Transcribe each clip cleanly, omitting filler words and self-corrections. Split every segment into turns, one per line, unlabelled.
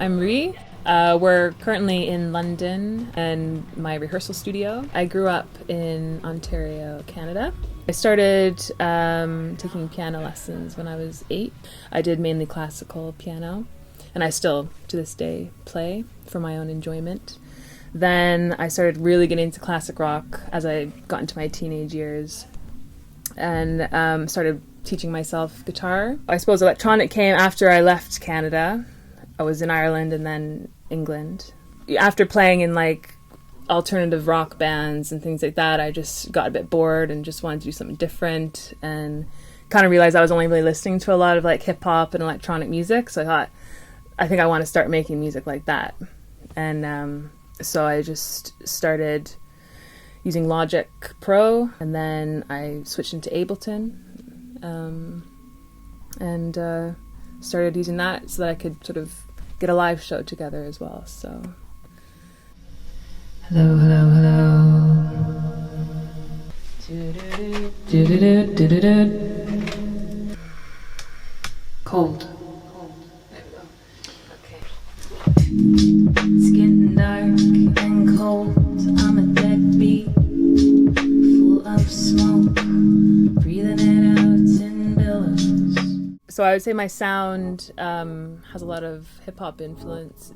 I'm Ree. We're currently in London and my rehearsal studio. I grew up in Ontario, Canada. I started taking piano lessons when I was 8. I did mainly classical piano, and I still, to this day, play for my own enjoyment. Then I started really getting into classic rock as I got into my teenage years, and started teaching myself guitar. I suppose electronic came after I left Canada. I was in Ireland and then England. After playing in like alternative rock bands and things like that, I just got a bit bored and just wanted to do something different, and kind of realized I was only really listening to a lot of like hip hop and electronic music. So I thought, I think I want to start making music like that. And so I just started using Logic Pro, and then I switched into Ableton, and started using that so that I could sort of get a live show together as well. So hello, hello, hello. Cold. There we go. Okay. It's getting dark and cold. I'm a deadbeat, full of smoke, breathing it out in billows. So I would say my sound has a lot of hip-hop influence,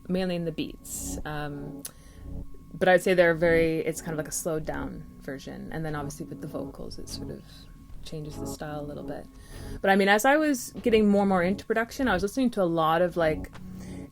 mainly in the beats. But I'd say it's kind of like a slowed down version. And then obviously with the vocals, it sort of changes the style a little bit. But I mean, as I was getting more and more into production, I was listening to a lot of like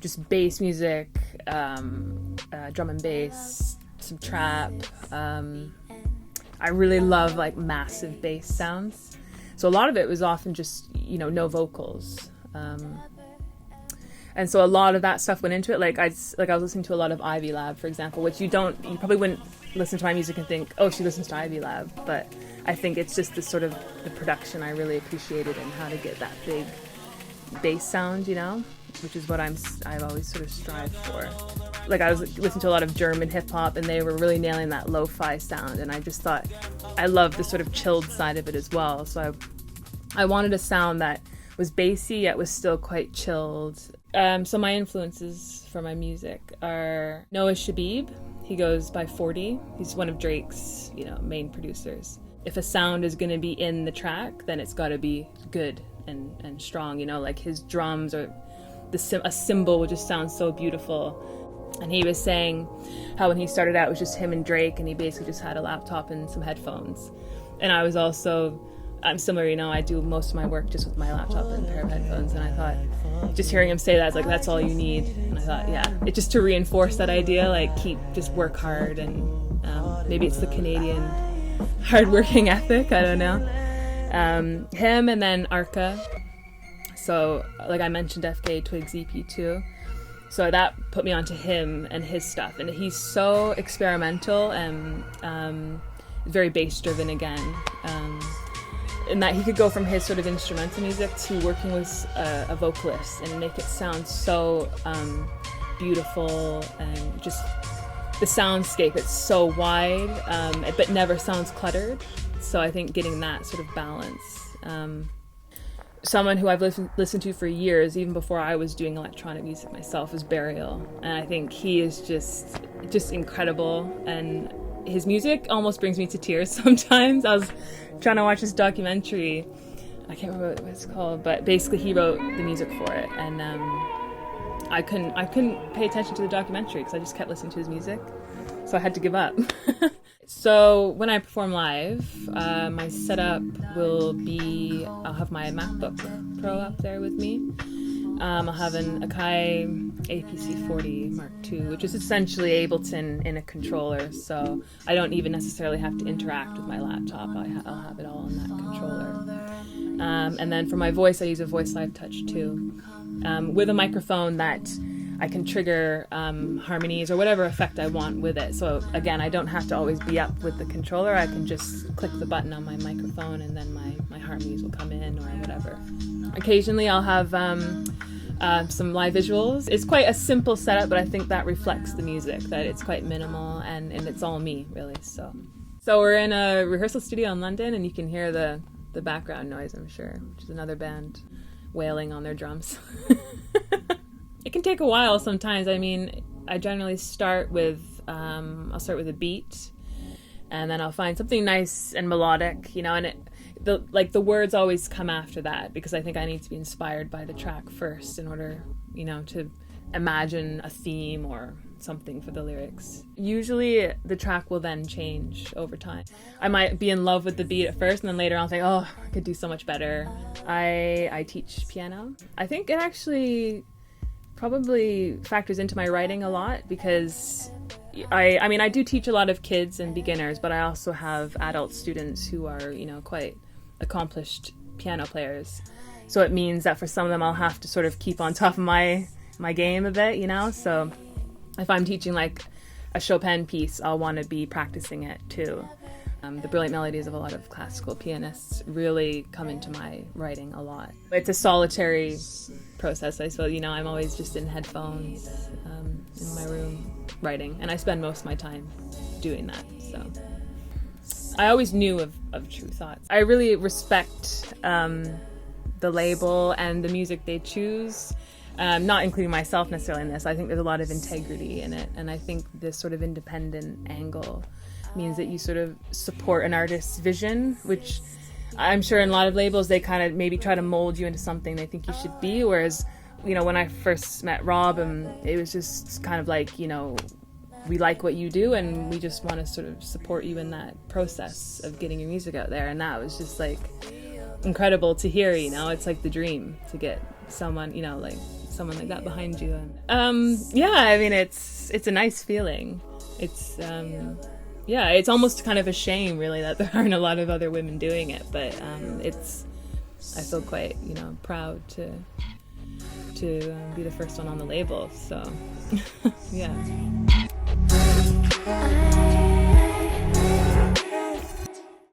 just bass music, drum and bass, some trap. I really love like massive bass sounds. So a lot of it was often just, no vocals. And so a lot of that stuff went into it. Like I was listening to a lot of Ivy Lab, for example, which you probably wouldn't listen to my music and think, oh, she listens to Ivy Lab. But I think it's just the production I really appreciated, and how to get that big bass sound, which is what I've always sort of strived for. Like I was listening to a lot of German hip hop, and they were really nailing that lo-fi sound, and I just thought I loved the sort of chilled side of it as well. So I wanted a sound that was bassy yet was still quite chilled. So my influences for my music are Noah Shabib. He goes by 40. He's one of Drake's, main producers. If a sound is going to be in the track, then it's got to be good and strong. Like his drums or a cymbal would just sound so beautiful. And he was saying how when he started out it was just him and Drake, and he basically just had a laptop and some headphones. And I'm similar, I do most of my work just with my laptop and a pair of headphones, and I thought, just hearing him say that, it's like, that's all you need. And I thought, yeah, it just to reinforce that idea, like just work hard, and maybe it's the Canadian hardworking ethic, I don't know. Him, and then Arca. So, like I mentioned, FK Twigs EP2. So that put me onto him and his stuff, and he's so experimental and very bass driven again. And that he could go from his sort of instrumental music to working with a vocalist and make it sound so beautiful, and just the soundscape, it's so wide, but never sounds cluttered. So I think getting that sort of balance. Someone who I've listened to for years, even before I was doing electronic music myself, is Burial. And I think he is just incredible, and his music almost brings me to tears sometimes. I was trying to watch this documentary, I can't remember what it's called, but basically he wrote the music for it, and I couldn't pay attention to the documentary because I just kept listening to his music, so I had to give up. So when I perform live, my setup will be, I'll have my MacBook Pro up there with me. I'll have an Akai APC40 Mark II, which is essentially Ableton in a controller, so I don't even necessarily have to interact with my laptop. I'll have it all on that controller. And then for my voice, I use a Voice Live Touch 2, with a microphone that I can trigger harmonies or whatever effect I want with it. So again, I don't have to always be up with the controller. I can just click the button on my microphone, and then my harmonies will come in or whatever. Occasionally I'll have some live visuals. It's quite a simple setup, but I think that reflects the music, that it's quite minimal, and it's all me, really. So we're in a rehearsal studio in London, and you can hear the background noise, I'm sure, which is another band wailing on their drums. It can take a while sometimes. I mean, I generally start with, I'll start with a beat, and then I'll find something nice and melodic, you know, and the words always come after that, because I think I need to be inspired by the track first in order, you know, to imagine a theme or something for the lyrics. Usually the track will then change over time. I might be in love with the beat at first, and then later I'll think, oh, I could do so much better. I teach piano. I think it actually probably factors into my writing a lot, because I mean, I do teach a lot of kids and beginners, but I also have adult students who are, you know, quite accomplished piano players. So it means that for some of them I'll have to sort of keep on top of my game a bit, you know? So if I'm teaching like a Chopin piece, I'll want to be practicing it too. The brilliant melodies of a lot of classical pianists really come into my writing a lot. It's a solitary process, I suppose. You know, I'm always just in headphones in my room writing, and I spend most of my time doing that. So I always knew of Tru Thoughts. I really respect the label and the music they choose. Not including myself necessarily in this. I think there's a lot of integrity in it, and I think this sort of independent angle means that you sort of support an artist's vision, which I'm sure in a lot of labels they kind of maybe try to mold you into something they think you should be, whereas, you know, when I first met Rob, it was just kind of like, you know, we like what you do and we just want to sort of support you in that process of getting your music out there, and that was just like incredible to hear, you know. It's like the dream to get someone, you know, like someone like that behind you. Yeah, I mean, it's a nice feeling. It's yeah, it's almost kind of a shame really that there aren't a lot of other women doing it, but I feel quite, you know, proud to be the first one on the label, so yeah.